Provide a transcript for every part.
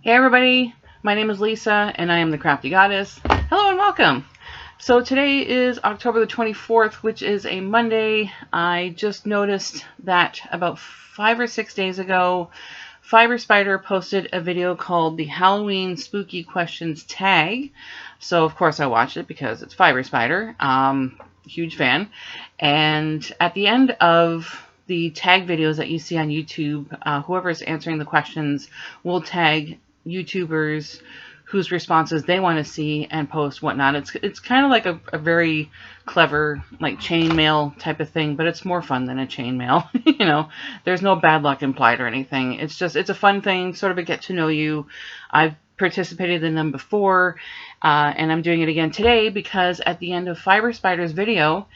Hey everybody, my name is Lisa and I am the Crafty Goddess. Hello and welcome. So today is October the 24th, which is a Monday. I just noticed that about 5 or 6 days ago, Fiber Spider posted a video called the Halloween Spooky Questions Tag. So of course I watched it because it's Fiber Spider. Huge fan. And at the end of the tag videos that you see on YouTube, whoever is answering the questions will tag YouTubers whose responses they want to see and post whatnot. It's kind of like a very clever like chainmail type of thing, but it's more fun than a chainmail. You know, there's no bad luck implied or anything. It's a fun thing, sort of a get to know you. I've participated in them before, and I'm doing it again today because at the end of Fiber Spider's video,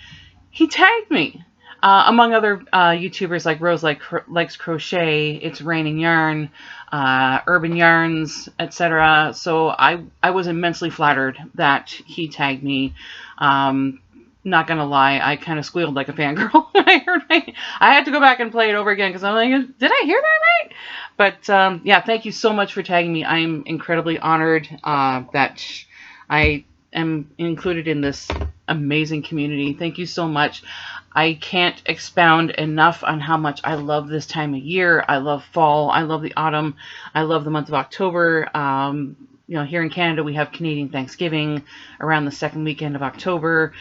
he tagged me. Among other YouTubers like Rose Likes Crochet, It's Raining Yarn, Urban Yarns, etc. So I was immensely flattered that he tagged me. Not gonna lie, I kind of squealed like a fangirl when I heard I had to go back and play it over again because I'm like, did I hear that right? But yeah, thank you so much for tagging me. I'm incredibly honored that I am included in this amazing community. Thank you so much. I can't expound enough on how much I love this time of year. I love fall. I love the autumn. I love the month of October. You know, here in Canada, we have Canadian Thanksgiving around the second weekend of October.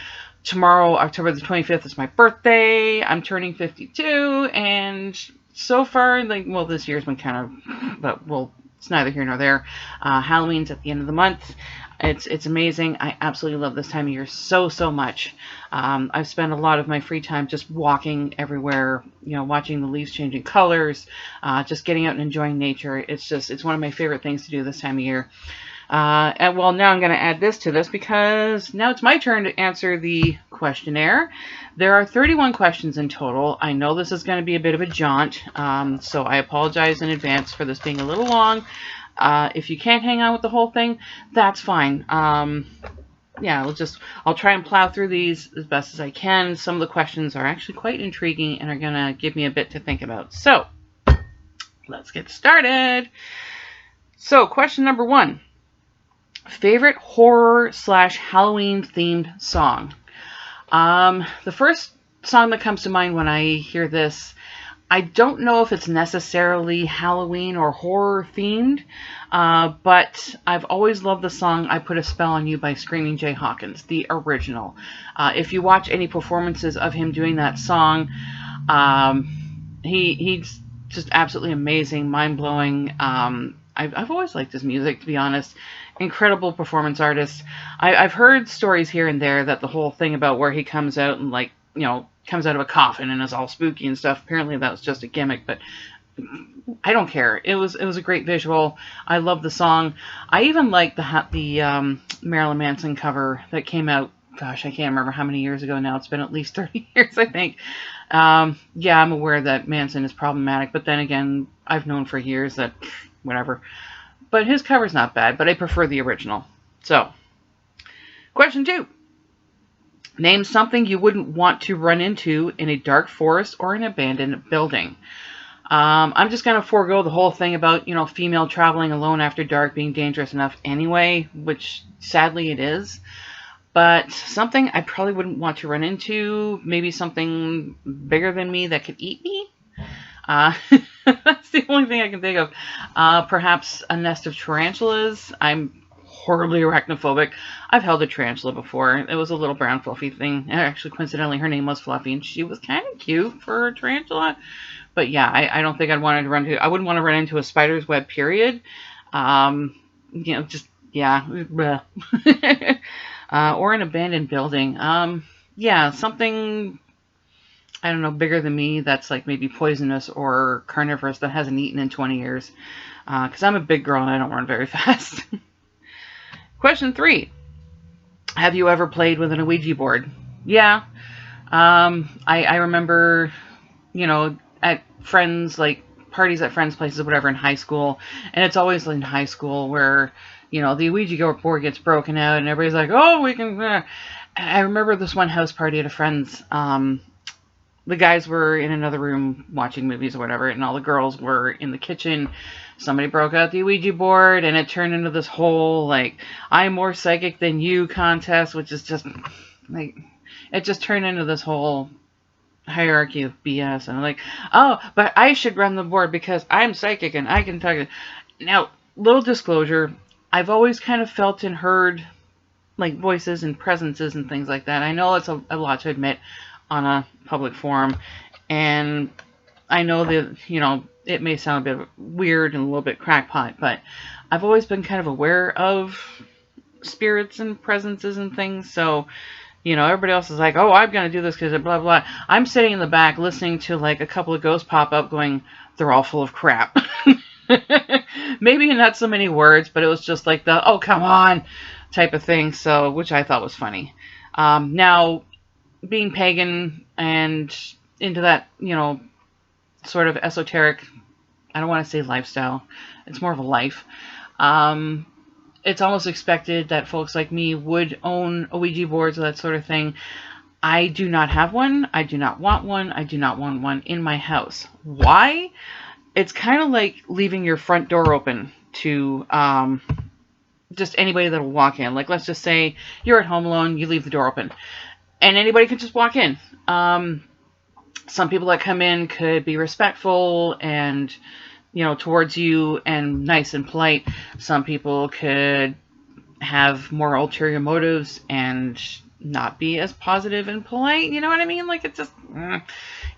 Tomorrow, October the 25th, is my birthday. I'm turning 52, and so far, like, well, this year's been kind of, but well, it's neither here nor there. Halloween's at the end of the month. It's amazing. I absolutely love this time of year so much. I've spent a lot of my free time just walking everywhere, you know, watching the leaves changing colors, just getting out and enjoying nature. It's one of my favorite things to do this time of year. And well, now I'm going to add this to this because now it's my turn to answer the questionnaire. There are 31 questions in total. I know this is going to be a bit of a jaunt, so I apologize in advance for this being a little long. If you can't hang on with the whole thing, that's fine. Yeah, I'll try and plow through these as best as I can. Some of the questions are actually quite intriguing and are going to give me a bit to think about. So, let's get started. So, question number 1. Favorite horror/Halloween themed song? The first song that comes to mind when I hear this, I don't know if it's necessarily Halloween or horror themed, but I've always loved the song I Put a Spell on You by Screaming Jay Hawkins, the original. If you watch any performances of him doing that song, he's just absolutely amazing, mind-blowing. I've always liked his music, to be honest. Incredible performance artist. I've heard stories here and there that the whole thing about where he comes out and, like, you know, comes out of a coffin and is all spooky and stuff, apparently that was just a gimmick, but I don't care. It was a great visual. I love the song. I even like the Marilyn Manson cover that came out, gosh, I can't remember how many years ago now. It's been at least 30 years, I think. Yeah, I'm aware that Manson is problematic, but then again, I've known for years that whatever. But his cover's not bad, but I prefer the original. So, question 2. Name something you wouldn't want to run into in a dark forest or an abandoned building. I'm just going to forego the whole thing about, you know, female traveling alone after dark being dangerous enough anyway, which sadly it is. But something I probably wouldn't want to run into, maybe something bigger than me that could eat me. That's the only thing I can think of. Perhaps a nest of tarantulas. I'm horribly arachnophobic. I've held a tarantula before. It was a little brown fluffy thing. Actually, coincidentally, her name was Fluffy, and she was kind of cute for a tarantula. But yeah, I don't think I'd want to I wouldn't want to run into a spider's web, period. You know, just, yeah. Or an abandoned building. Yeah, something, I don't know, bigger than me that's like maybe poisonous or carnivorous that hasn't eaten in 20 years. Because I'm a big girl and I don't run very fast. Question 3. Have you ever played with an Ouija board? Yeah. I remember, you know, at friends, like parties at friends' places, whatever, in high school. And it's always in high school where, you know, the Ouija board gets broken out and everybody's like, oh, we can. I remember this one house party at a friend's. the guys were in another room watching movies or whatever, and all the girls were in the kitchen. Somebody broke out the Ouija board, and it turned into this whole, like, I'm more psychic than you contest, which is just, like, it just turned into this whole hierarchy of BS. And I'm like, oh, but I should run the board because I'm psychic and I can talk. Now, little disclosure, I've always kind of felt and heard, like, voices and presences and things like that. I know it's a lot to admit on a public forum, and I know that, you know, it may sound a bit weird and a little bit crackpot, but I've always been kind of aware of spirits and presences and things. So, you know, everybody else is like, oh, I'm going to do this because of blah, blah. I'm sitting in the back listening to, like, a couple of ghosts pop up going, they're all full of crap. Maybe not so many words, but it was just like the, oh, come on type of thing. So, which I thought was funny. Now, being pagan and into that, you know, sort of esoteric, I don't want to say lifestyle, it's more of a life. It's almost expected that folks like me would own a Ouija boards or that sort of thing. I do not have one. I do not want one. I do not want one in my house. Why? It's kind of like leaving your front door open to just anybody that will walk in. Like, let's just say you're at home alone, you leave the door open, and anybody can just walk in. Some people that come in could be respectful and, you know, towards you and nice and polite. Some people could have more ulterior motives and not be as positive and polite. You know what I mean? Like, it's just,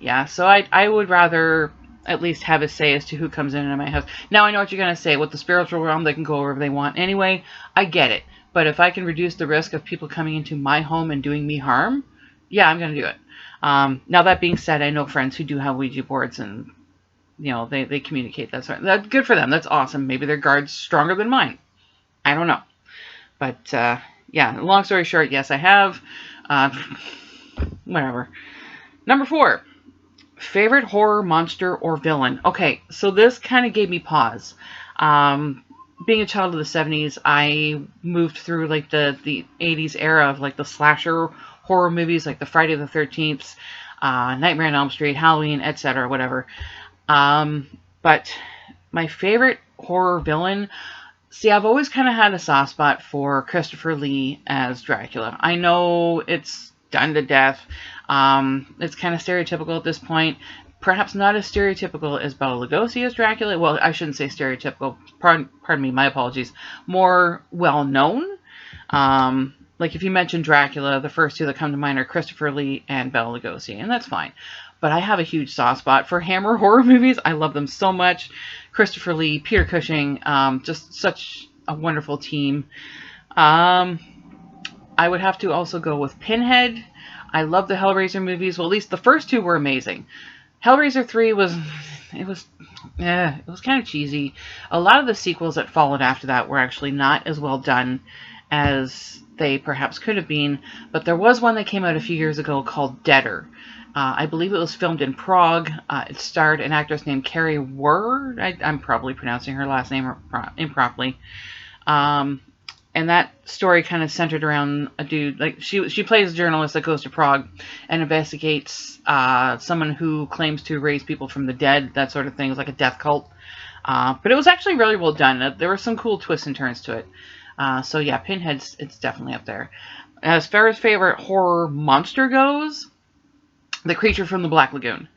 yeah. So I would rather at least have a say as to who comes in my house. Now, I know what you're going to say. With the spiritual realm, they can go wherever they want anyway. I get it. But if I can reduce the risk of people coming into my home and doing me harm, yeah, I'm going to do it. Now, that being said, I know friends who do have Ouija boards, and, you know, they communicate that sort. That's good for them. That's awesome. Maybe their guard's stronger than mine. I don't know. But, yeah, long story short, yes, I have. Whatever. Number 4. Favorite horror, monster, or villain? Okay, so this kind of gave me pause. Being a child of the 70s, I moved through, like, the 80s era of, like, the slasher horror movies, like the Friday the 13th, Nightmare on Elm Street, Halloween, etc., whatever. But my favorite horror villain, see, I've always kind of had a soft spot for Christopher Lee as Dracula. I know it's done to death. It's kind of stereotypical at this point. Perhaps not as stereotypical as Bela Lugosi as Dracula. Well, I shouldn't say stereotypical. Pardon me, my apologies. More well-known. Like, if you mention Dracula, the first two that come to mind are Christopher Lee and Bela Lugosi, and that's fine. But I have a huge soft spot for Hammer horror movies. I love them so much. Christopher Lee, Peter Cushing, just such a wonderful team. I would have to also go with Pinhead. I love the Hellraiser movies. Well, at least the first two were amazing. Hellraiser 3 was kind of cheesy. A lot of the sequels that followed after that were actually not as well done as they perhaps could have been. But there was one that came out a few years ago called Deader. I believe it was filmed in Prague. It starred an actress named Carrie Ward. I'm probably pronouncing her last name improperly. And that story kind of centered around a dude, like, she plays a journalist that goes to Prague and investigates someone who claims to raise people from the dead, that sort of thing. It was like a death cult. But it was actually really well done. There were some cool twists and turns to it. So yeah, Pinhead's, it's definitely up there. As far as favorite horror monster goes, The Creature from the Black Lagoon.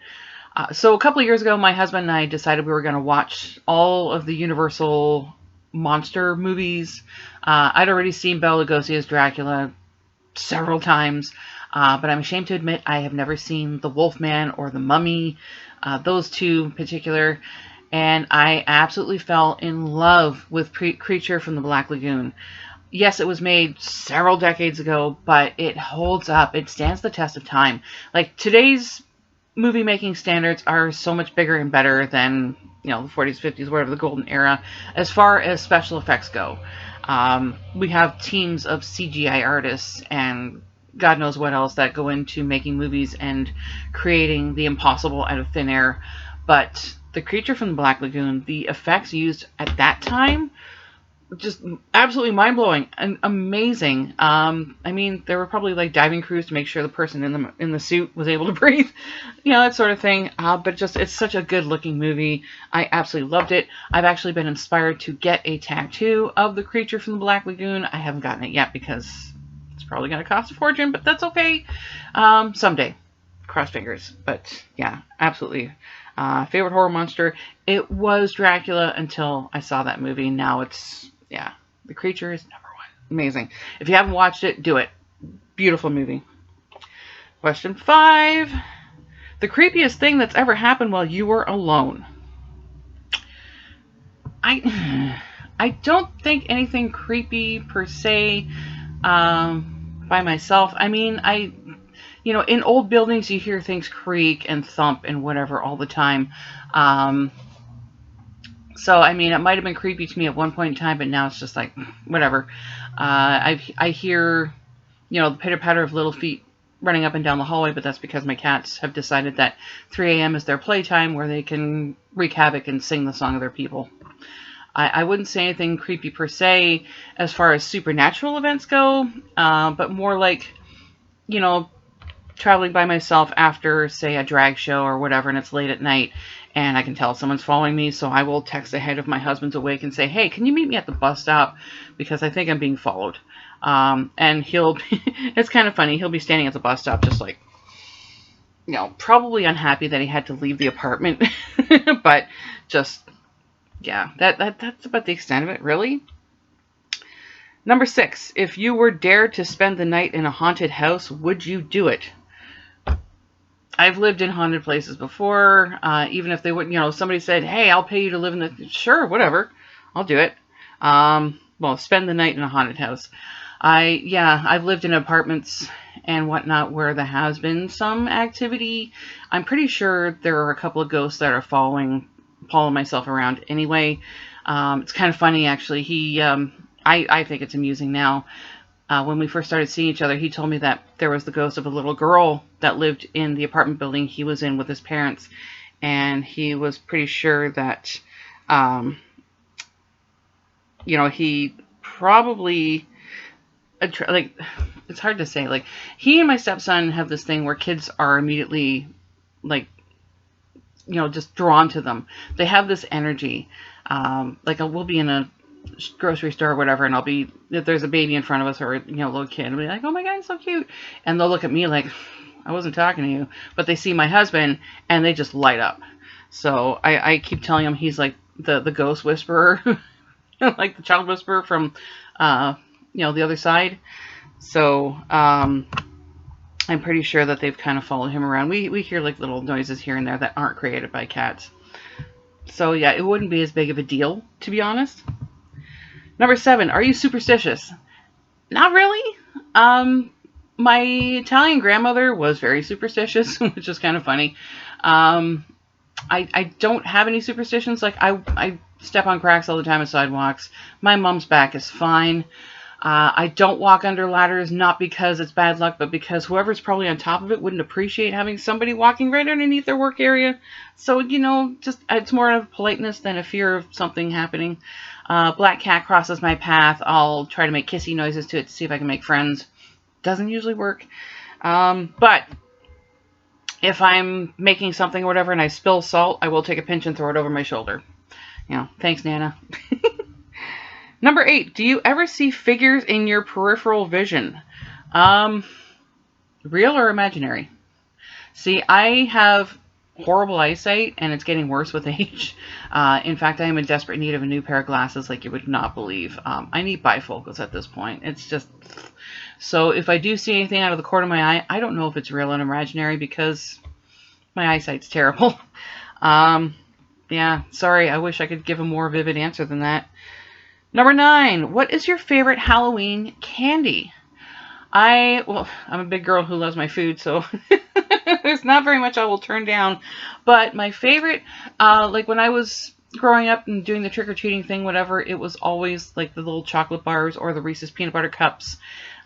So a couple of years ago, my husband and I decided we were going to watch all of the Universal monster movies. I'd already seen Bela Lugosi as Dracula several times, but I'm ashamed to admit I have never seen The Wolfman or The Mummy, those two in particular, and I absolutely fell in love with Creature from the Black Lagoon. Yes, it was made several decades ago, but it holds up. It stands the test of time. Like, today's movie making standards are so much bigger and better than, you know, the 40s, 50s, whatever, the golden era, as far as special effects go. We have teams of CGI artists and God knows what else that go into making movies and creating the impossible out of thin air. But The Creature from the Black Lagoon, the effects used at that time just absolutely mind-blowing and amazing. I mean, there were probably like diving crews to make sure the person in the suit was able to breathe, that sort of thing. But just it's such a good-looking movie. I absolutely loved it. I've actually been inspired to get a tattoo of the creature from the Black Lagoon. I haven't gotten it yet because it's probably going to cost a fortune, but that's okay. Someday, cross fingers. But yeah, absolutely. Favorite horror monster. It was Dracula until I saw that movie. Now it's, yeah, the creature is number one. Amazing. If you haven't watched it, do it. Beautiful movie. Question 5. The creepiest thing that's ever happened while you were alone. I don't think anything creepy per se by myself. I mean, in old buildings, you hear things creak and thump and whatever all the time. So, I mean, it might have been creepy to me at one point in time, but now it's just like, whatever. I hear, the pitter-patter of little feet running up and down the hallway, but that's because my cats have decided that 3 a.m. is their playtime where they can wreak havoc and sing the song of their people. I wouldn't say anything creepy per se as far as supernatural events go, but more like, traveling by myself after, say, a drag show or whatever, and it's late at night, and I can tell someone's following me, so I will text ahead if my husband's awake and say, hey, can you meet me at the bus stop? Because I think I'm being followed. And it's kind of funny, he'll be standing at the bus stop just like, probably unhappy that he had to leave the apartment, but just, yeah, that's about the extent of it, really. Number 6, if you were dared to spend the night in a haunted house, would you do it? I've lived in haunted places before, even if they wouldn't, somebody said, hey, I'll pay you to live in the, sure, whatever, I'll do it. Well, spend the night in a haunted house. I've lived in apartments and whatnot where there has been some activity. I'm pretty sure there are a couple of ghosts that are following myself around anyway. It's kind of funny, actually. I think it's amusing now. When we first started seeing each other, he told me that there was the ghost of a little girl that lived in the apartment building he was in with his parents. And he was pretty sure that, he probably, like, it's hard to say. Like, he and my stepson have this thing where kids are immediately, like, just drawn to them. They have this energy. Like, we'll be in a grocery store or whatever, and if there's a baby in front of us or a little kid, I'll be like, oh my god, it's so cute, and they'll look at me like, I wasn't talking to you, but they see my husband and they just light up. So I keep telling them he's like the ghost whisperer, like the child whisperer from the other side. So I'm pretty sure that they've kind of followed him around. We hear like little noises here and there that aren't created by cats. So yeah, it wouldn't be as big of a deal, to be honest. Number 7, are you superstitious? Not really. My Italian grandmother was very superstitious, which is kind of funny. I don't have any superstitions. Like, I step on cracks all the time on sidewalks. My mom's back is fine. I don't walk under ladders, not because it's bad luck, but because whoever's probably on top of it wouldn't appreciate having somebody walking right underneath their work area. So, just it's more of politeness than a fear of something happening. Black cat crosses my path. I'll try to make kissy noises to it to see if I can make friends. Doesn't usually work. But if I'm making something or whatever and I spill salt, I will take a pinch and throw it over my shoulder. Thanks, Nana. Number 8, do you ever see figures in your peripheral vision? Real or imaginary? See, I have horrible eyesight, and it's getting worse with age. In fact, I am in desperate need of a new pair of glasses like you would not believe. I need bifocals at this point. It's just... So if I do see anything out of the corner of my eye, I don't know if it's real or imaginary because my eyesight's terrible. Yeah, sorry. I wish I could give a more vivid answer than that. Number 9, what is your favorite Halloween candy? I'm a big girl who loves my food, so there's not very much I will turn down. But my favorite, like when I was growing up and doing the trick-or-treating thing, whatever, it was always like the little chocolate bars or the Reese's peanut butter cups.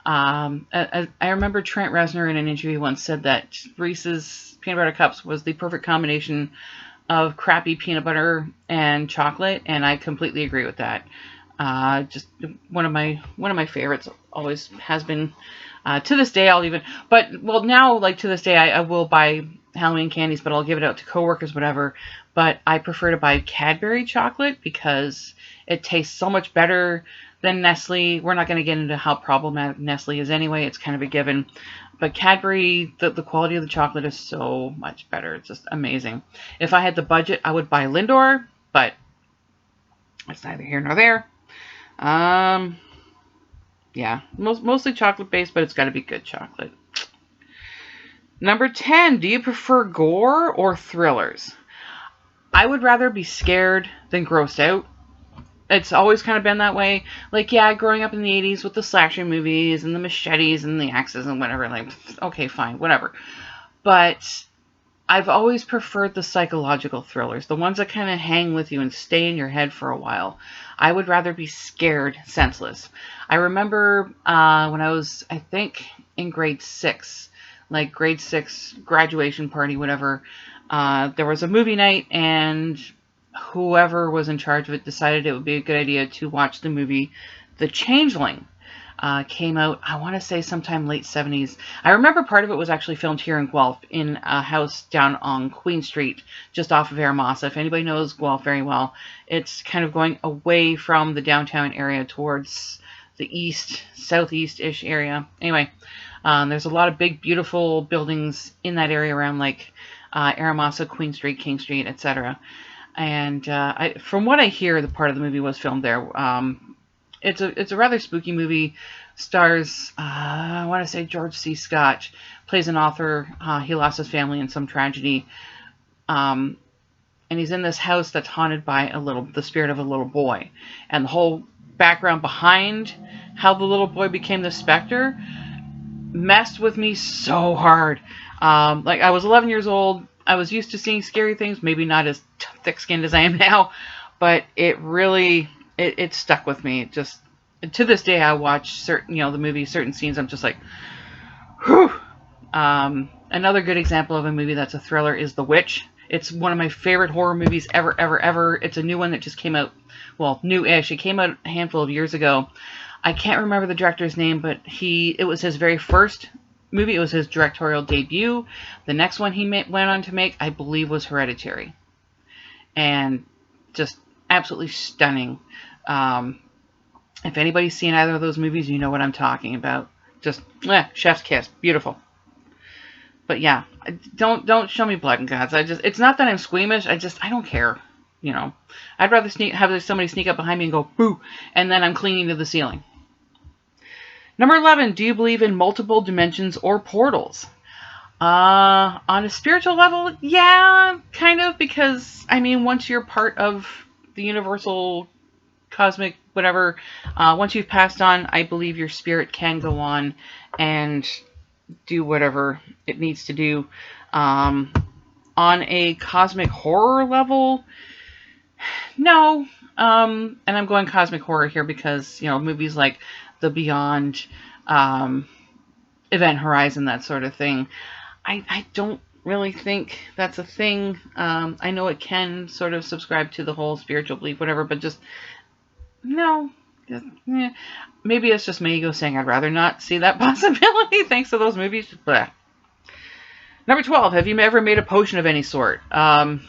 I remember Trent Reznor in an interview once said that Reese's peanut butter cups was the perfect combination of crappy peanut butter and chocolate, and I completely agree with that. Just one of my favorites. Always has been. To this day, I'll even, but well now, like to this day, I will buy Halloween candies, but I'll give it out to coworkers, whatever. But I prefer to buy Cadbury chocolate because it tastes so much better than Nestle. We're not going to get into how problematic Nestle is anyway. It's kind of a given. But Cadbury, the quality of the chocolate is so much better. It's just amazing. If I had the budget, I would buy Lindor, but it's neither here nor there. Yeah, mostly chocolate based, but it's got to be good chocolate. Number 10, do you prefer gore or thrillers? I would rather be scared than grossed out. It's always kind of been that way. Like, yeah, growing up in the 80s with the slasher movies and the machetes and the axes and whatever, like, okay, fine, whatever. But I've always preferred the psychological thrillers, the ones that kind of hang with you and stay in your head for a while. I would rather be scared senseless. I remember when I was, I think, in grade 6, like grade 6 graduation party, whatever, there was a movie night, and whoever was in charge of it decided it would be a good idea to watch the movie The Changeling. Came out, I want to say sometime late 70s. I remember part of it was actually filmed here in Guelph in a house down on Queen Street, just off of Aramasa. If anybody knows Guelph very well, it's kind of going away from the downtown area towards the east, southeast-ish area. Anyway, there's a lot of big, beautiful buildings in that area around like Aramasa, Queen Street, King Street, etc. And from what I hear, the part of the movie was filmed there. It's a rather spooky movie. Stars, I want to say George C. Scott, plays an author. He lost his family in some tragedy. And he's in this house that's haunted by the spirit of a little boy. And the whole background behind how the little boy became the specter messed with me so hard. Like, I was 11 years old. I was used to seeing scary things, maybe not as thick-skinned as I am now, but it really... It stuck with me. Just to this day, I watch certain, the movie, certain scenes. I'm just like, whew. Another good example of a movie that's a thriller is The Witch. It's one of my favorite horror movies ever, ever, ever. It's a new one that just came out, well, new-ish. It came out a handful of years ago. I can't remember the director's name, but it was his very first movie. It was his directorial debut. The next one he went on to make, I believe, was Hereditary. And just absolutely stunning. If anybody's seen either of those movies, you know what I'm talking about. Just chef's kiss, beautiful. But yeah, don't show me blood and guts. It's not that I'm squeamish. I don't care. I'd rather have somebody sneak up behind me and go boo, and then I'm clinging to the ceiling. Number 11, do you believe in multiple dimensions or portals? On a spiritual level, yeah, kind of, because once you're part of the universal cosmic whatever, once you've passed on, I believe your spirit can go on and do whatever it needs to do. On a cosmic horror level, no. And I'm going cosmic horror here because, movies like The Beyond, Event Horizon, that sort of thing, I don't really think that's a thing. I know it can sort of subscribe to the whole spiritual belief, whatever, but just no. Maybe it's just my ego saying I'd rather not see that possibility thanks to those movies. Blah. Number 12, have you ever made a potion of any sort? I'm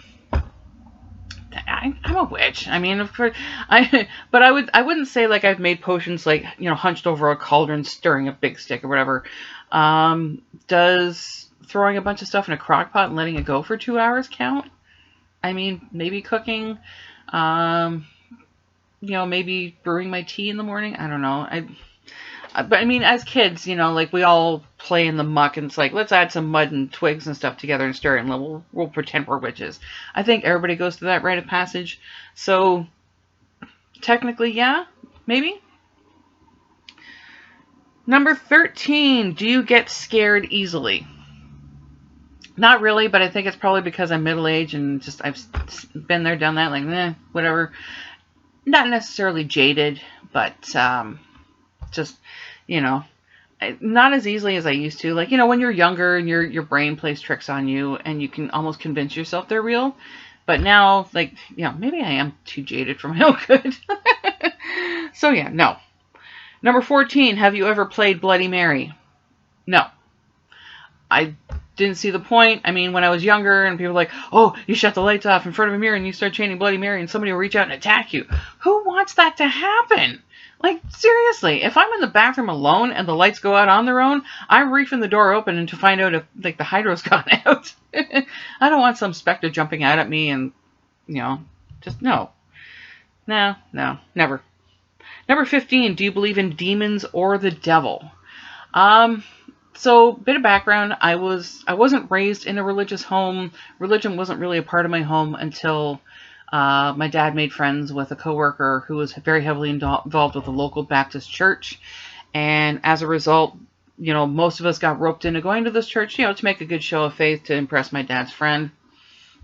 a witch. Of course, but I wouldn't say like I've made potions like, hunched over a cauldron stirring a big stick or whatever. Does throwing a bunch of stuff in a crock pot and letting it go for 2 hours count? Maybe cooking. Maybe brewing my tea in the morning. I don't know. But as kids, like we all play in the muck and it's like, let's add some mud and twigs and stuff together and stir it and we'll pretend we're witches. I think everybody goes through that rite of passage. So technically, yeah, maybe. Number 13, do you get scared easily? Not really, but I think it's probably because I'm middle-aged and just I've been there, done that, like, whatever. Not necessarily jaded, but just, not as easily as I used to. Like, when you're younger and your brain plays tricks on you and you can almost convince yourself they're real. But now, like, maybe I am too jaded for my own good. So yeah, no. Number 14, have you ever played Bloody Mary? No. I didn't see the point. I mean, when I was younger and people were like, oh, you shut the lights off in front of a mirror and you start chanting Bloody Mary and somebody will reach out and attack you. Who wants that to happen? Like, seriously, if I'm in the bathroom alone and the lights go out on their own, I'm reefing the door open and to find out if, like, the hydro's gone out. I don't want some specter jumping out at me and, just no. No, never. Number 15, do you believe in demons or the devil? So, bit of background, I wasn't raised in a religious home. Religion wasn't really a part of my home until my dad made friends with a coworker who was very heavily involved with a local Baptist church. And as a result, most of us got roped into going to this church, to make a good show of faith to impress my dad's friend.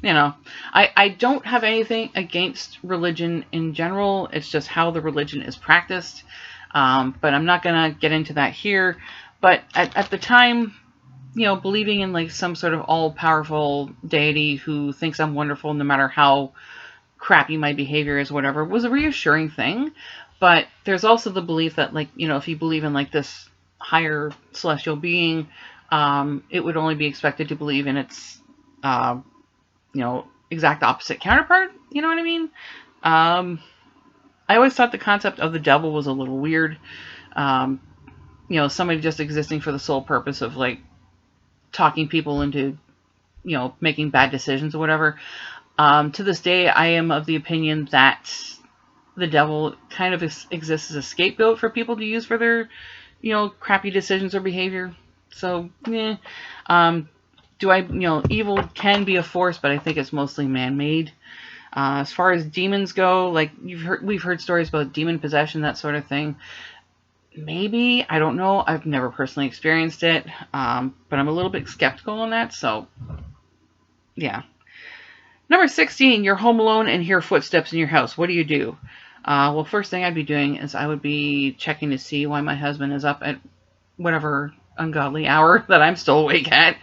I don't have anything against religion in general. It's just how the religion is practiced. But I'm not going to get into that here. But at the time, believing in like some sort of all-powerful deity who thinks I'm wonderful no matter how crappy my behavior is, whatever, was a reassuring thing. But there's also the belief that, like, if you believe in like this higher celestial being, it would only be expected to believe in its, exact opposite counterpart. You know what I mean? I always thought the concept of the devil was a little weird. Somebody just existing for the sole purpose of like talking people into, making bad decisions or whatever. To this day, I am of the opinion that the devil kind of exists as a scapegoat for people to use for their, crappy decisions or behavior. So, yeah. Evil can be a force, but I think it's mostly man-made. As far as demons go, like we've heard stories about demon possession, that sort of thing. Maybe, I don't know. I've never personally experienced it, but I'm a little bit skeptical on that. So, yeah. Number 16, you're home alone and hear footsteps in your house. What do you do? Well, first thing I'd be doing is I would be checking to see why my husband is up at whatever ungodly hour that I'm still awake at.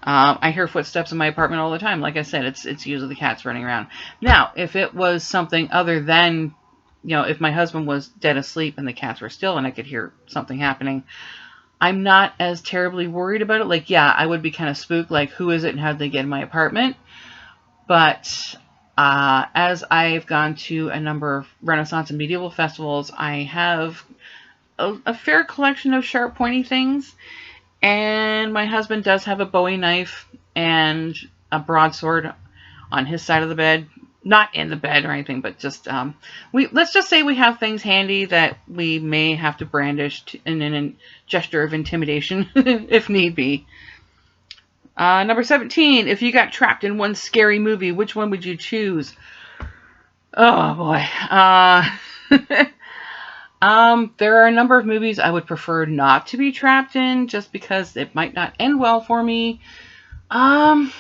I hear footsteps in my apartment all the time. Like I said, it's usually the cats running around. Now, if it was something other than, if my husband was dead asleep and the cats were still and I could hear something happening, I'm not as terribly worried about it. Like, yeah, I would be kind of spooked, like, who is it and how did they get in my apartment? But as I've gone to a number of Renaissance and medieval festivals, I have a fair collection of sharp, pointy things. And my husband does have a Bowie knife and a broadsword on his side of the bed. Not in the bed or anything, but just, let's just say we have things handy that we may have to brandish in a gesture of intimidation if need be. Number 17, if you got trapped in one scary movie, which one would you choose? Oh, boy. There are a number of movies I would prefer not to be trapped in, just because it might not end well for me. Gosh.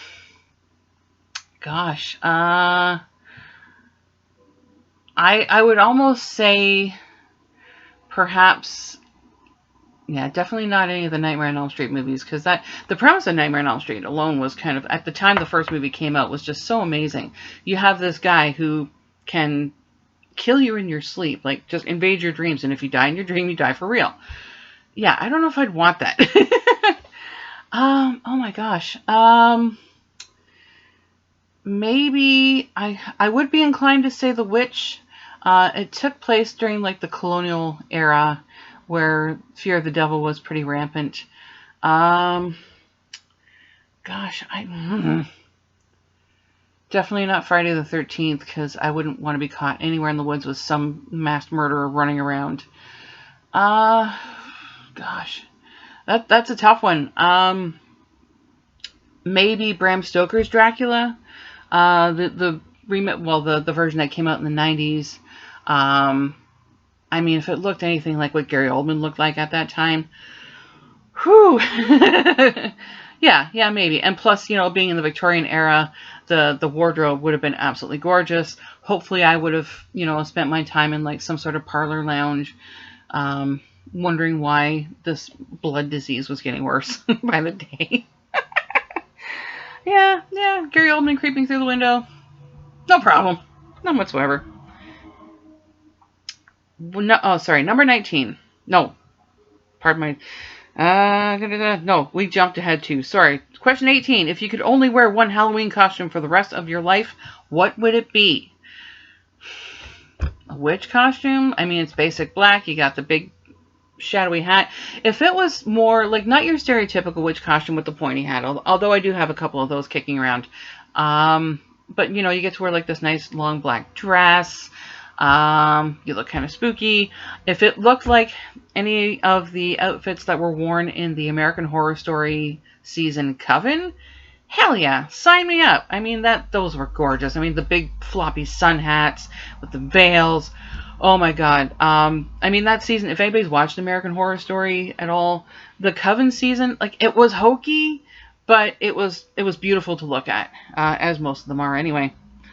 I would almost say perhaps, yeah, definitely not any of the Nightmare on Elm Street movies, because the premise of Nightmare on Elm Street alone was kind of, at the time the first movie came out, was just so amazing. You have this guy who can kill you in your sleep, like just invade your dreams, and if you die in your dream, you die for real. Yeah, I don't know if I'd want that. Oh my gosh. Maybe I would be inclined to say The Witch. It took place during like the colonial era where fear of the devil was pretty rampant. Gosh, definitely not Friday the 13th, because I wouldn't want to be caught anywhere in the woods with some mass murderer running around. Gosh, that's a tough one. Maybe Bram Stoker's Dracula. The version that came out in the 90s. I mean, if it looked anything like what Gary Oldman looked like at that time, whew. Yeah, maybe. And plus, being in the Victorian era, the wardrobe would have been absolutely gorgeous. Hopefully I would have, spent my time in like some sort of parlor lounge, wondering why this blood disease was getting worse by the day. Yeah, Gary Oldman creeping through the window. No problem. None whatsoever. No, oh, sorry, number 19. No, pardon my... no, we jumped ahead too. Sorry. Question 18. If you could only wear one Halloween costume for the rest of your life, what would it be? A witch costume? I mean, it's basic black. You got the big shadowy hat. If it was more like not your stereotypical witch costume with the pointy hat, although I do have a couple of those kicking around. But you know, you get to wear like this nice long black dress. You look kind of spooky. If it looked like any of the outfits that were worn in the American Horror Story season Coven, hell yeah, sign me up. I mean, those were gorgeous. I mean, the big floppy sun hats with the veils. Oh my god. I mean, that season, if anybody's watched American Horror Story at all, the Coven season, like, it was hokey, but it was beautiful to look at, as most of them are anyway.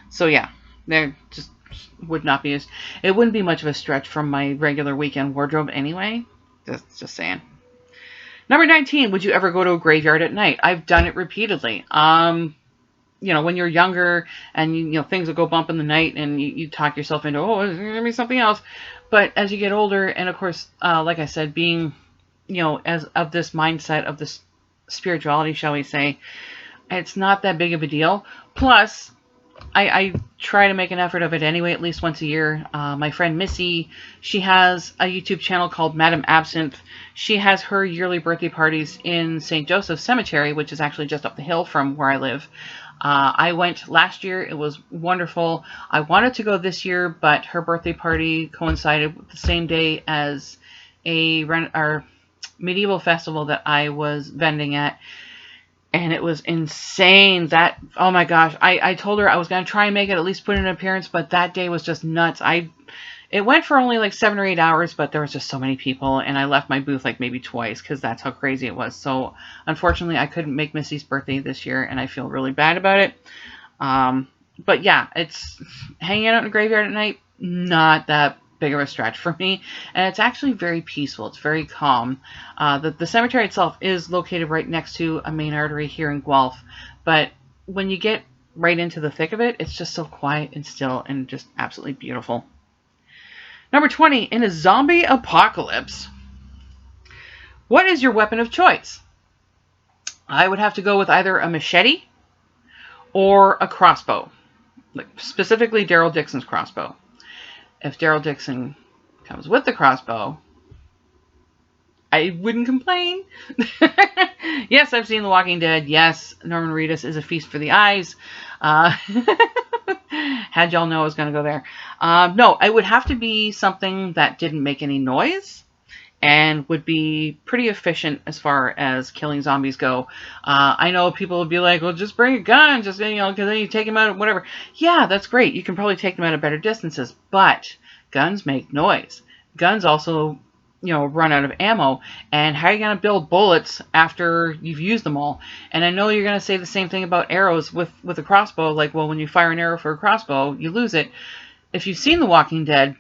So yeah, they're just would not be it wouldn't be much of a stretch from my regular weekend wardrobe anyway. Just saying. Number 19, would you ever go to a graveyard at night? I've done it repeatedly. You know, when you're younger and you know things will go bump in the night and you talk yourself into, oh, it's going to be something else. But as you get older, and of course, like I said, being, you know, as of this mindset of this spirituality, shall we say, it's not that big of a deal. Plus, I try to make an effort of it anyway, at least once a year. My friend Missy, she has a YouTube channel called Madam Absinthe. She has her yearly birthday parties in St. Joseph's Cemetery, which is actually just up the hill from where I live. I went last year. It was wonderful. I wanted to go this year, but her birthday party coincided with the same day as our medieval festival that I was vending at. And it was insane. Oh my gosh. I told her I was going to try and make it, at least put in an appearance, but that day was just nuts. It went for only like 7 or 8 hours, but there was just so many people, and I left my booth like maybe twice because that's how crazy it was. So unfortunately, I couldn't make Missy's birthday this year, and I feel really bad about it. But yeah, it's hanging out in a graveyard at night, not that big of a stretch for me, and it's actually very peaceful. It's very calm. The cemetery itself is located right next to a main artery here in Guelph, but when you get right into the thick of it, it's just so quiet and still and just absolutely beautiful. Number 20, in a zombie apocalypse, what is your weapon of choice? I would have to go with either a machete or a crossbow, like specifically Daryl Dixon's crossbow. If Daryl Dixon comes with the crossbow, I wouldn't complain. Yes, I've seen The Walking Dead. Yes, Norman Reedus is a feast for the eyes. Had y'all know I was going to go there. No, it would have to be something that didn't make any noise and would be pretty efficient as far as killing zombies go. I know people would be like, well, just bring a gun, just, you know, because then you take them out, whatever. Yeah, that's great. You can probably take them out at better distances, but guns make noise. Guns also, you know, run out of ammo, and how are you going to build bullets after you've used them all? And I know you're going to say the same thing about arrows with a crossbow, like, well, when you fire an arrow for a crossbow, you lose it. If you've seen The Walking Dead,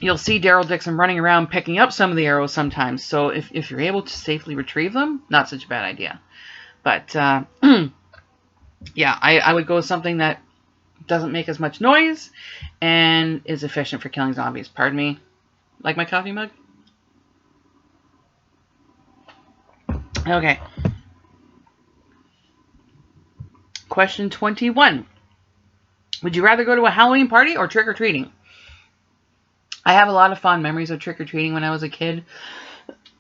you'll see Daryl Dixon running around picking up some of the arrows sometimes, so if you're able to safely retrieve them, not such a bad idea. But, yeah, I would go with something that doesn't make as much noise and is efficient for killing zombies. Pardon me. Like my coffee mug? Okay. Question 21. Would you rather go to a Halloween party or trick-or-treating? I have a lot of fond memories of trick-or-treating when I was a kid.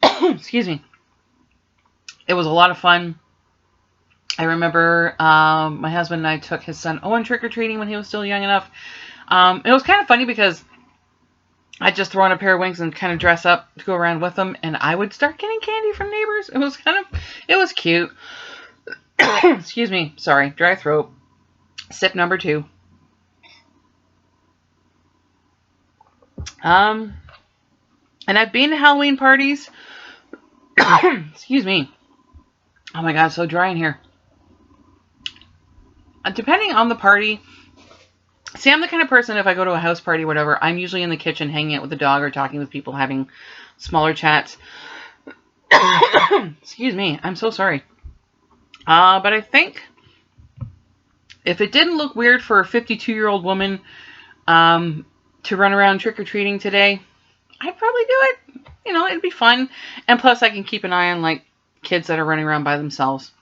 Excuse me. It was a lot of fun. I remember my husband and I took his son Owen trick-or-treating when he was still young enough. It was kind of funny because I'd just throw on a pair of wings and kind of dress up to go around with them, and I would start getting candy from neighbors. It was cute. Excuse me. Sorry. Dry throat. Sip number 2. And I've been to Halloween parties. Excuse me. Oh my god, it's so dry in here. Depending on the party. See, I'm the kind of person, if I go to a house party or whatever, I'm usually in the kitchen hanging out with the dog or talking with people, having smaller chats. Excuse me. I'm so sorry. But I think if it didn't look weird for a 52-year-old woman to to run around trick-or-treating today, I'd probably do it. You know, it'd be fun. And plus I can keep an eye on like kids that are running around by themselves.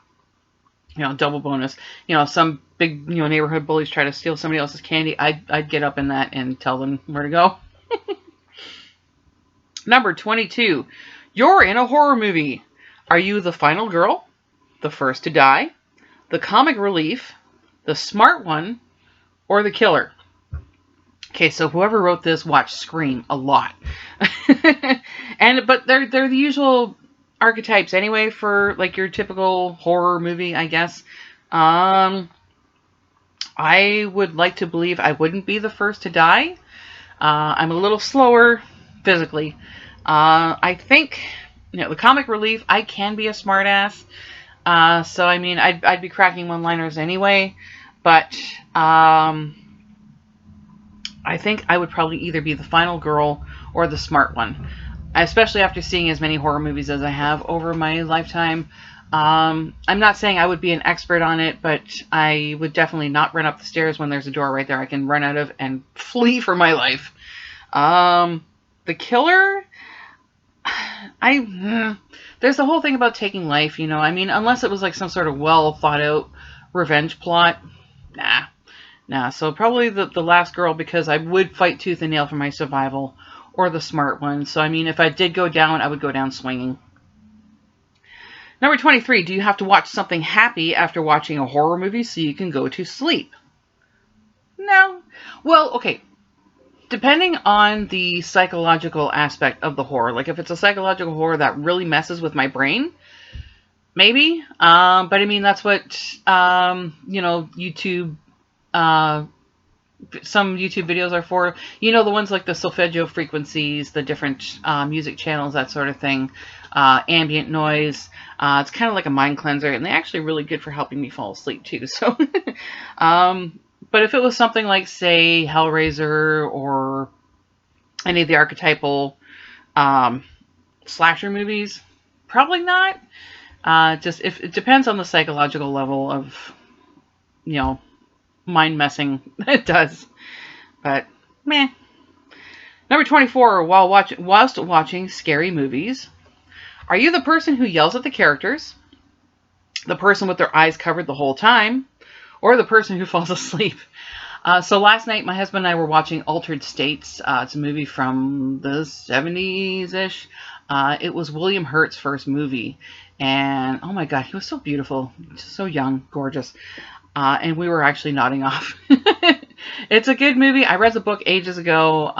You know, double bonus. You know, some big, you know, neighborhood bullies try to steal somebody else's candy. I'd get up in that and tell them where to go. Number 22. You're in a horror movie. Are you the final girl? The first to die? The comic relief? The smart one? Or the killer? Okay, so whoever wrote this watched Scream a lot. But they're the usual archetypes anyway for like your typical horror movie, I guess. I would like to believe I wouldn't be the first to die. I'm a little slower physically. I think, you know, the comic relief, I can be a smartass. So I mean, I'd be cracking one-liners anyway, but I think I would probably either be the final girl or the smart one, especially after seeing as many horror movies as I have over my lifetime. I'm not saying I would be an expert on it, but I would definitely not run up the stairs when there's a door right there I can run out of and flee for my life. The killer, there's the whole thing about taking life, you know. I mean, unless it was like some sort of well thought out revenge plot, nah. So probably the last girl, because I would fight tooth and nail for my survival, or the smart one. So I mean, if I did go down, I would go down swinging. Number 23, do you have to watch something happy after watching a horror movie so you can go to sleep? No. Well, okay. Depending on the psychological aspect of the horror, like if it's a psychological horror that really messes with my brain, maybe. But I mean, that's what, you know, YouTube, some YouTube videos are for. You know, the ones like the solfeggio frequencies, the different music channels, that sort of thing. Ambient noise. It's kind of like a mind cleanser, and they're actually really good for helping me fall asleep too. So, but if it was something like, say, Hellraiser or any of the archetypal slasher movies, probably not. Just if it depends on the psychological level of, you know, mind messing it does. But meh. Number 24, whilst watching scary movies, are you the person who yells at the characters, the person with their eyes covered the whole time, or the person who falls asleep? So last night, my husband and I were watching Altered States. It's a movie from the 70s-ish. It was William Hurt's first movie. And, oh my God, he was so beautiful. Just so young, gorgeous. And we were actually nodding off. It's a good movie. I read the book ages ago.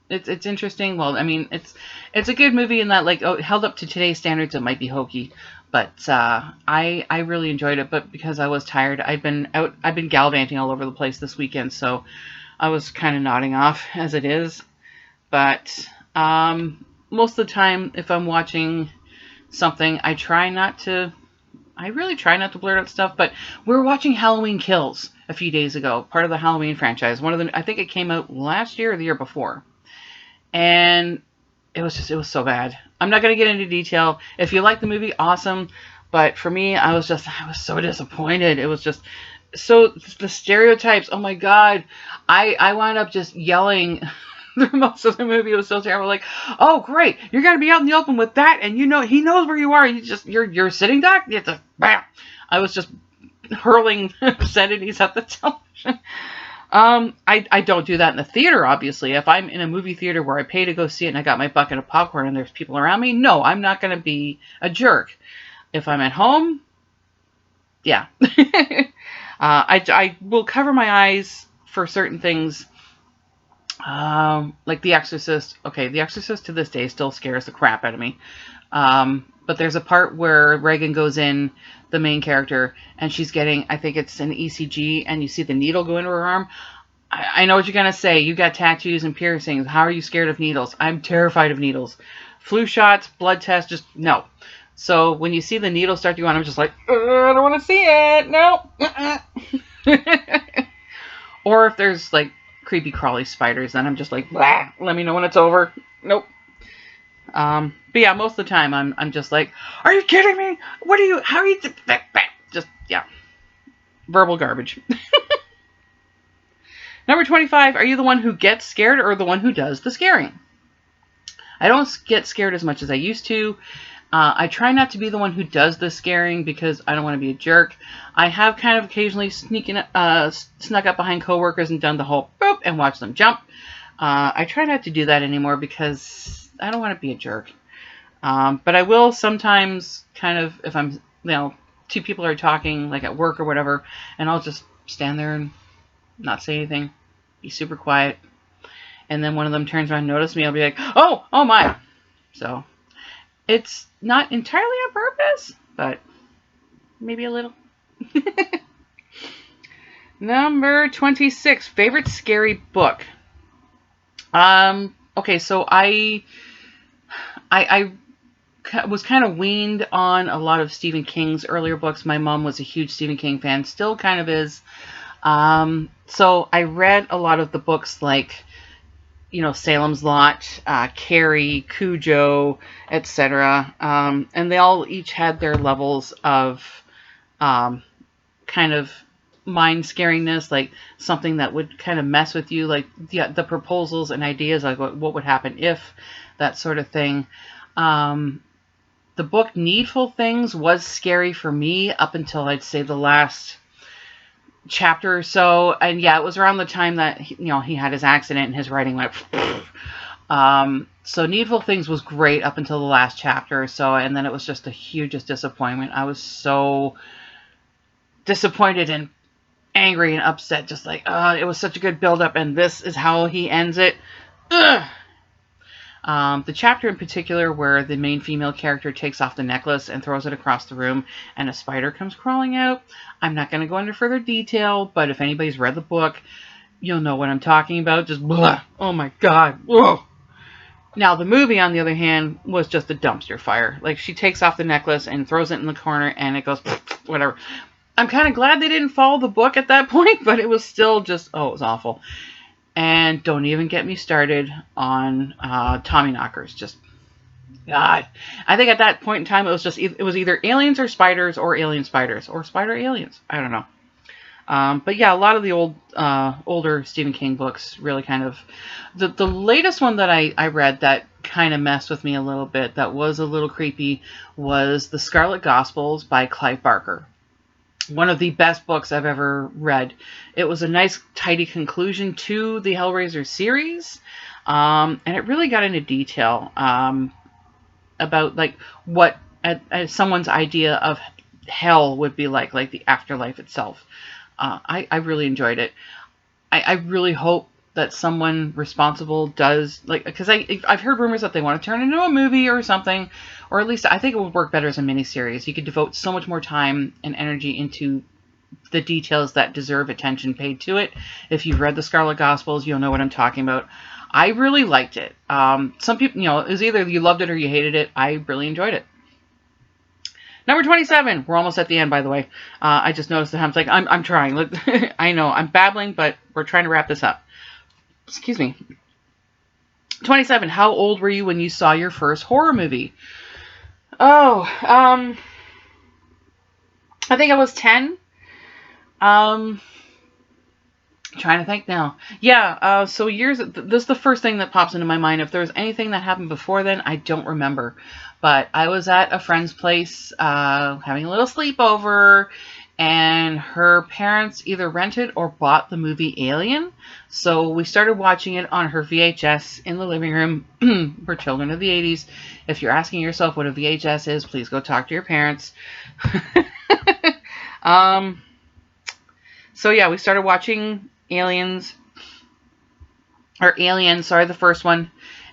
It's interesting. Well, I mean, it's a good movie in that, like, held up to today's standards, it might be hokey. But I really enjoyed it. But because I was tired, I've been gallivanting all over the place this weekend, so I was kind of nodding off as it is. But most of the time, if I'm watching something, I really try not to blurt out stuff. But we were watching Halloween Kills a few days ago, part of the Halloween franchise. I think it came out last year or the year before. And it was so bad. I'm not going to get into detail. If you like the movie, awesome. But for me, I was so disappointed. It was just so, the stereotypes. Oh my God. I wound up just yelling through most of the movie. It was so terrible. Like, oh great, you're going to be out in the open with that, and you know, he knows where you are. You're sitting duck. You have to, bam. I was just hurling obscenities at the television. I don't do that in the theater, obviously. If I'm in a movie theater where I pay to go see it and I got my bucket of popcorn and there's people around me, no, I'm not going to be a jerk. If I'm at home, yeah. I will cover my eyes for certain things, like The Exorcist. Okay, The Exorcist to this day still scares the crap out of me. But there's a part where Reagan goes in, the main character, and she's getting, I think it's an ECG, and you see the needle go into her arm. I know what you're going to say. You got tattoos and piercings. How are you scared of needles? I'm terrified of needles. Flu shots, blood tests, just no. So when you see the needle start to go on, I'm just like, I don't want to see it. No. Or if there's like creepy crawly spiders, then I'm just like, blah, let me know when it's over. Nope. But yeah, most of the time I'm just like, are you kidding me? How are you, just, yeah, verbal garbage. Number 25, are you the one who gets scared or the one who does the scaring? I don't get scared as much as I used to. I try not to be the one who does the scaring because I don't want to be a jerk. I have kind of occasionally snuck up behind coworkers and done the whole boop and watch them jump. I try not to do that anymore because I don't want to be a jerk. But I will sometimes kind of, if I'm, two people are talking like at work or whatever, and I'll just stand there and not say anything, be super quiet. And then one of them turns around and notices me. I'll be like, oh my. So it's not entirely on purpose, but maybe a little. Number 26, favorite scary book. Okay, so I was kind of weaned on a lot of Stephen King's earlier books. My mom was a huge Stephen King fan, still kind of is. So I read a lot of the books like, Salem's Lot, Carrie, Cujo, etc. And they all each had their levels of kind of mind scariness, like something that would kind of mess with you, like the proposals and ideas, like what would happen if, that sort of thing. The book Needful Things was scary for me up until I'd say the last chapter or so, and yeah, it was around the time that he had his accident and his writing went so Needful Things was great up until the last chapter or so, and then it was just a huge disappointment. I was so disappointed and angry and upset, just like it was such a good build up and this is how he ends it. Ugh. The chapter in particular where the main female character takes off the necklace and throws it across the room and a spider comes crawling out. I'm not going to go into further detail, but if anybody's read the book, you'll know what I'm talking about. Just blah. Oh my God. Whoa. Now the movie, on the other hand, was just a dumpster fire. Like, she takes off the necklace and throws it in the corner and it goes whatever. I'm kind of glad they didn't follow the book at that point, but it was still just, it was awful. And don't even get me started on Tommyknockers. Just, God. I think at that point in time, it was either aliens or spiders or alien spiders or spider aliens. I don't know. But yeah, a lot of the older Stephen King books really kind of... The latest one that I read that kind of messed with me a little bit, that was a little creepy, was The Scarlet Gospels by Clive Barker. One of the best books I've ever read. It was a nice, tidy conclusion to the Hellraiser series. And it really got into detail about like what someone's idea of hell would be like the afterlife itself. I really enjoyed it. I really hope that someone responsible does, because I've heard rumors that they want to turn it into a movie or something, or at least I think it would work better as a miniseries. You could devote so much more time and energy into the details that deserve attention paid to it. If you've read the Scarlet Gospels, you'll know what I'm talking about. I really liked it. Some people, it was either you loved it or you hated it. I really enjoyed it. Number 27. We're almost at the end, by the way. I just noticed that I'm trying. Look, I know I'm babbling, but we're trying to wrap this up. Excuse me. 27. How old were you when you saw your first horror movie? I think I was 10. Trying to think now. Yeah, so years... This is the first thing that pops into my mind. If there was anything that happened before then, I don't remember. But I was at a friend's place having a little sleepover, and her parents either rented or bought the movie Alien. So we started watching it on her VHS in the living room. We're children of the 80s. If you're asking yourself what a VHS is, please go talk to your parents. So yeah, we started watching Alien, the first one,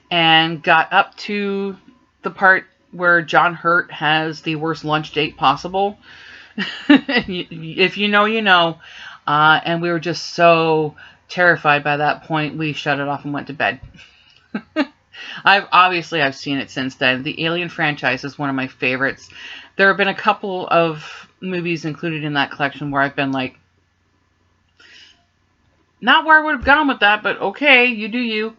and got up to the part where John Hurt has the worst lunch date possible. If you know, you know. And we were just so terrified by that point, we shut it off and went to bed. I've seen it since then. The Alien franchise is one of my favorites. There have been a couple of movies included in that collection where I've been like, not where I would have gone with that, but okay, you do you.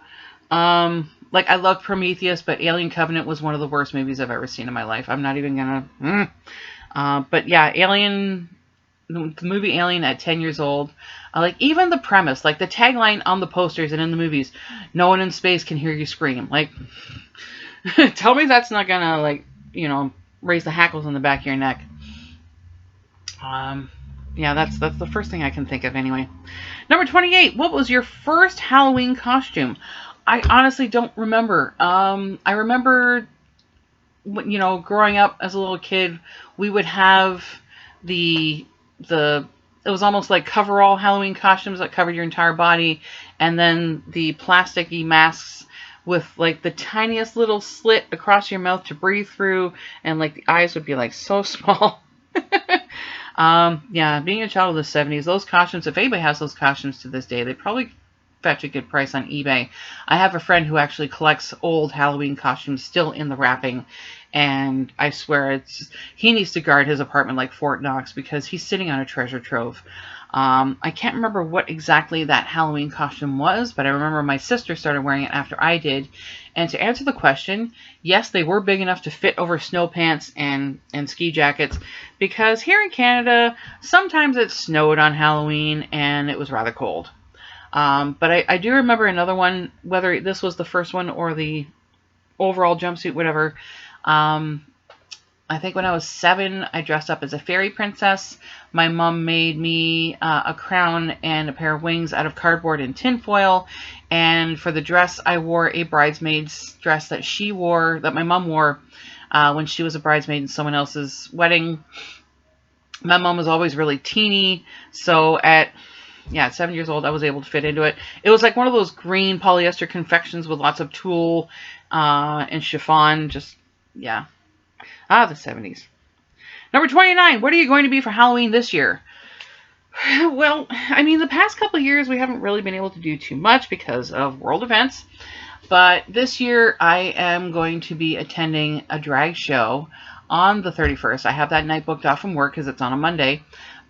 Like, I loved Prometheus, but Alien Covenant was one of the worst movies I've ever seen in my life. I'm not even gonna... But yeah, Alien the movie Alien at 10 years old. Like, even the premise, like the tagline on the posters and in the movies, no one in space can hear you scream. Like, tell me that's not gonna, like, raise the hackles on the back of your neck. Yeah, that's the first thing I can think of anyway. Number 28, what was your first Halloween costume? I honestly don't remember. I remember, growing up as a little kid, we would have the it was almost like coverall Halloween costumes that covered your entire body, and then the plasticky masks with like the tiniest little slit across your mouth to breathe through, and like the eyes would be like so small. Yeah, being a child of the 70s, those costumes, if anybody has those costumes to this day, they probably fetch a good price on eBay. I have a friend who actually collects old Halloween costumes still in the wrapping, and I swear he needs to guard his apartment like Fort Knox because he's sitting on a treasure trove. I can't remember what exactly that Halloween costume was, but I remember my sister started wearing it after I did. And to answer the question, yes, they were big enough to fit over snow pants and ski jackets, because here in Canada, sometimes it snowed on Halloween and it was rather cold. But I do remember another one, whether this was the first one or the overall jumpsuit, whatever. I think when I was 7, I dressed up as a fairy princess. My mom made me a crown and a pair of wings out of cardboard and tinfoil. And for the dress, I wore a bridesmaid's dress that my mom wore when she was a bridesmaid in someone else's wedding. My mom was always really teeny, so at 7 years old, I was able to fit into it. It was like one of those green polyester confections with lots of tulle and chiffon. Just, yeah. The 70s. Number 29, what are you going to be for Halloween this year? Well, I mean, the past couple of years, we haven't really been able to do too much because of world events. But this year, I am going to be attending a drag show on the 31st. I have that night booked off from work because it's on a Monday.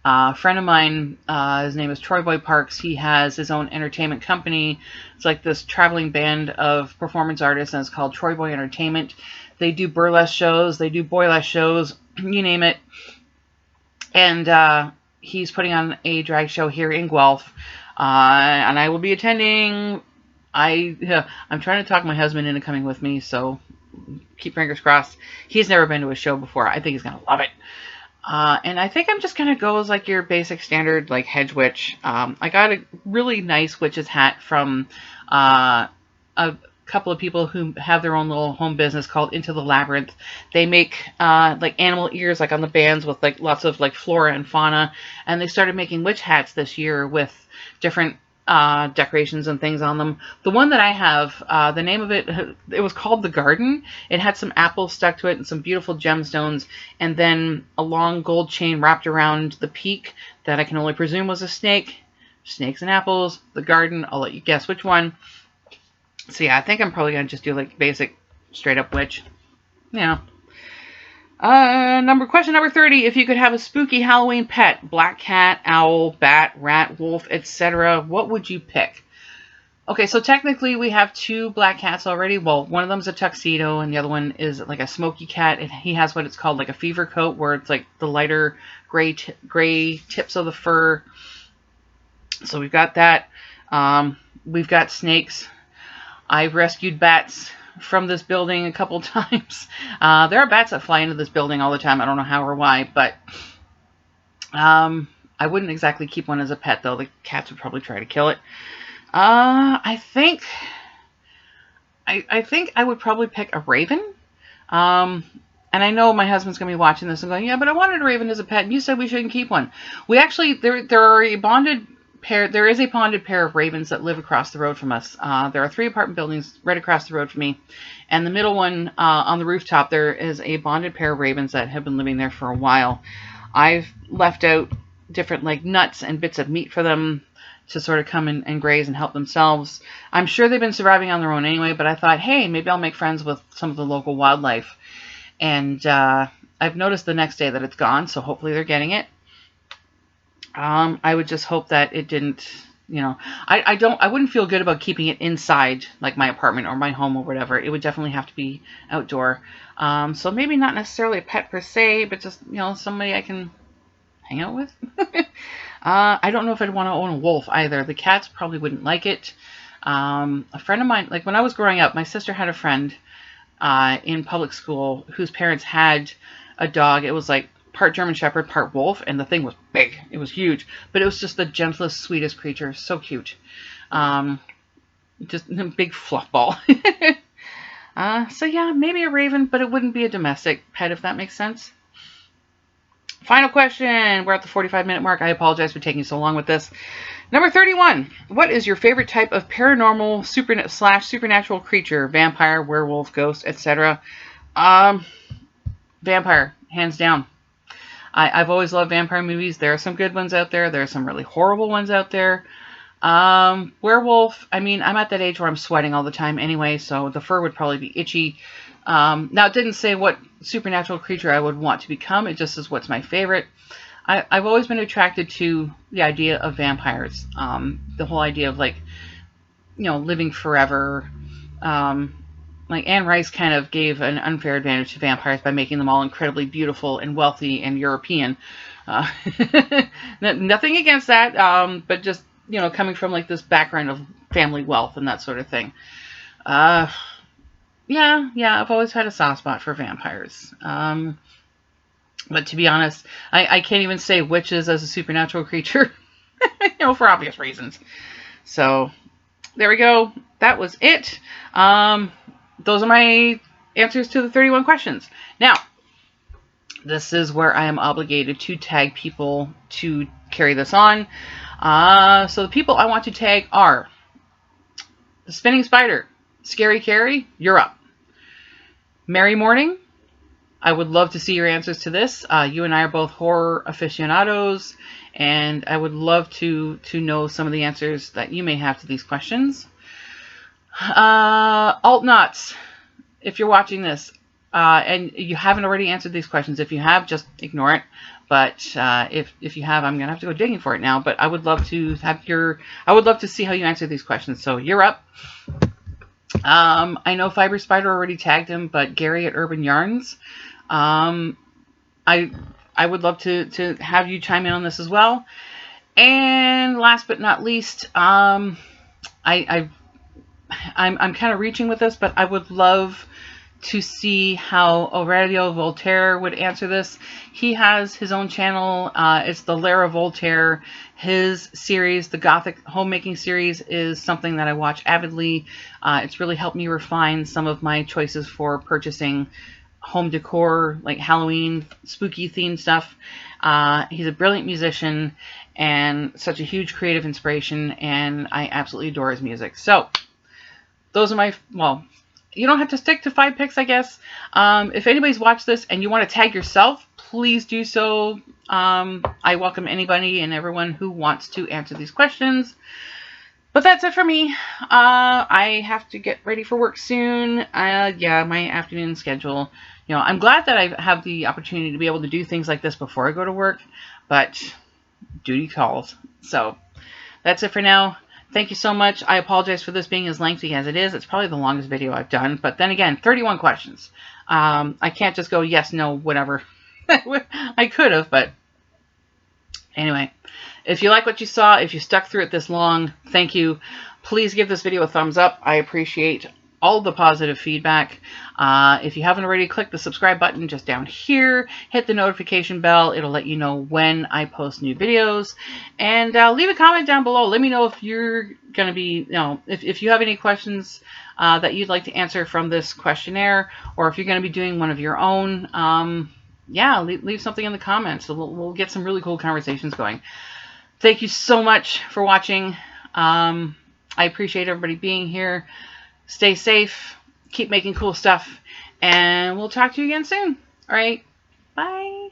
A friend of mine, his name is Troy Boy Parks. He has his own entertainment company. It's like this traveling band of performance artists, and it's called Troy Boy Entertainment. They do burlesque shows. They do boylesque shows. You name it. And he's putting on a drag show here in Guelph. And I will be attending. I'm trying to talk my husband into coming with me, so keep fingers crossed. He's never been to a show before. I think he's going to love it. And I think I'm just going to go as like your basic standard, like hedge witch. I got a really nice witch's hat from a couple of people who have their own little home business called Into the Labyrinth. They make like animal ears, like on the bands, with like lots of like flora and fauna. And they started making witch hats this year with different decorations and things on them. The one that I have, the name of it was called The Garden. It had some apples stuck to it and some beautiful gemstones, and then a long gold chain wrapped around the peak that I can only presume was a snake. Snakes and apples, The Garden. I'll let you guess which one. So yeah, I think I'm probably going to just do like basic straight up witch. Yeah. Question number 30. If you could have a spooky Halloween pet, black cat, owl, bat, rat, wolf, etc., what would you pick? Okay, so technically we have 2 black cats already. Well, one of them's a tuxedo and the other one is like a smoky cat. He has what it's called like a fever coat, where it's like the lighter gray tips of the fur. So we've got that. We've got snakes. I've rescued bats from this building a couple times. There are bats that fly into this building all the time. I don't know how or why, but I wouldn't exactly keep one as a pet, though. The cats would probably try to kill it. I think I would probably pick a raven. And I know my husband's going to be watching this and going, yeah, but I wanted a raven as a pet, and you said we shouldn't keep one. We actually, there are a bonded pair. There is a bonded pair of ravens that live across the road from us. There are 3 apartment buildings right across the road from me, and the middle one on the rooftop, there is a bonded pair of ravens that have been living there for a while. I've left out different like nuts and bits of meat for them to sort of come and graze and help themselves. I'm sure they've been surviving on their own anyway, but I thought, hey, maybe I'll make friends with some of the local wildlife. And I've noticed the next day that it's gone, so hopefully they're getting it. I would just hope that it didn't, I wouldn't feel good about keeping it inside, like my apartment or my home or whatever. It would definitely have to be outdoor. So maybe not necessarily a pet per se, but just, somebody I can hang out with. I don't know if I'd want to own a wolf either. The cats probably wouldn't like it. A friend of mine, like when I was growing up, my sister had a friend in public school whose parents had a dog. It was like part German Shepherd, part wolf, and the thing was big. It was huge, but it was just the gentlest, sweetest creature. So cute. Just a big fluff ball. So yeah, maybe a raven, but it wouldn't be a domestic pet, if that makes sense. Final question. We're at the 45-minute mark. I apologize for taking so long with this. Number 31. What is your favorite type of paranormal supernatural creature? Vampire, werewolf, ghost, etc. Vampire, hands down. I've always loved vampire movies. There are some good ones out there. There are some really horrible ones out there. Werewolf, I mean, I'm at that age where I'm sweating all the time anyway, so the fur would probably be itchy. Now, it didn't say what supernatural creature I would want to become. It just says what's my favorite. I've always been attracted to the idea of vampires. The whole idea of, like, you know, living forever. Like, Anne Rice kind of gave an unfair advantage to vampires by making them all incredibly beautiful and wealthy and European. Nothing against that, but just, you know, coming from like this background of family wealth and that sort of thing. Yeah, I've always had a soft spot for vampires. But to be honest, I can't even say witches as a supernatural creature, you know, for obvious reasons. So there we go. That was it. Those are my answers to the 31 questions. Now, this is where I am obligated to tag people to carry this on. So the people I want to tag are the Spinning Spider, Scary Carrie, you're up. Mary Morning, I would love to see your answers to this. You and I are both horror aficionados, and I would love to know some of the answers that you may have to these questions. Alt Nuts, if you're watching this, and you haven't already answered these questions, if you have, just ignore it. But if you have, I'm gonna have to go digging for it now. But I would love to see how you answer these questions. So you're up. I know Fiber Spider already tagged him, but Gary at Urban Yarns, I would love to have you chime in on this as well. And last but not least, I'm kind of reaching with this, but I would love to see how Aurelio Voltaire would answer this. He has his own channel. It's the Lara Voltaire. His series, the Gothic homemaking series, is something that I watch avidly. It's really helped me refine some of my choices for purchasing home decor, like Halloween, spooky themed stuff. He's a brilliant musician and such a huge creative inspiration, and I absolutely adore his music. So those are my, well, you don't have to stick to 5 picks, I guess. If anybody's watched this and you want to tag yourself, please do so. I welcome anybody and everyone who wants to answer these questions. But that's it for me. I have to get ready for work soon. Yeah, my afternoon schedule. You know, I'm glad that I have the opportunity to be able to do things like this before I go to work, but duty calls. So that's it for now. Thank you so much. I apologize for this being as lengthy as it is. It's probably the longest video I've done. But then again, 31 questions. I can't just go yes, no, whatever. I could have, but anyway. If you like what you saw, if you stuck through it this long, thank you. Please give this video a thumbs up. I appreciate all the positive feedback. If you haven't already, click the subscribe button just down here. Hit the notification bell. It'll let you know when I post new videos. And leave a comment down below. Let me know if you're going to be, you know, if you have any questions that you'd like to answer from this questionnaire, or if you're going to be doing one of your own. Yeah, leave something in the comments. So we'll get some really cool conversations going. Thank you so much for watching. I appreciate everybody being here. Stay safe, keep making cool stuff, and we'll talk to you again soon. All right, bye.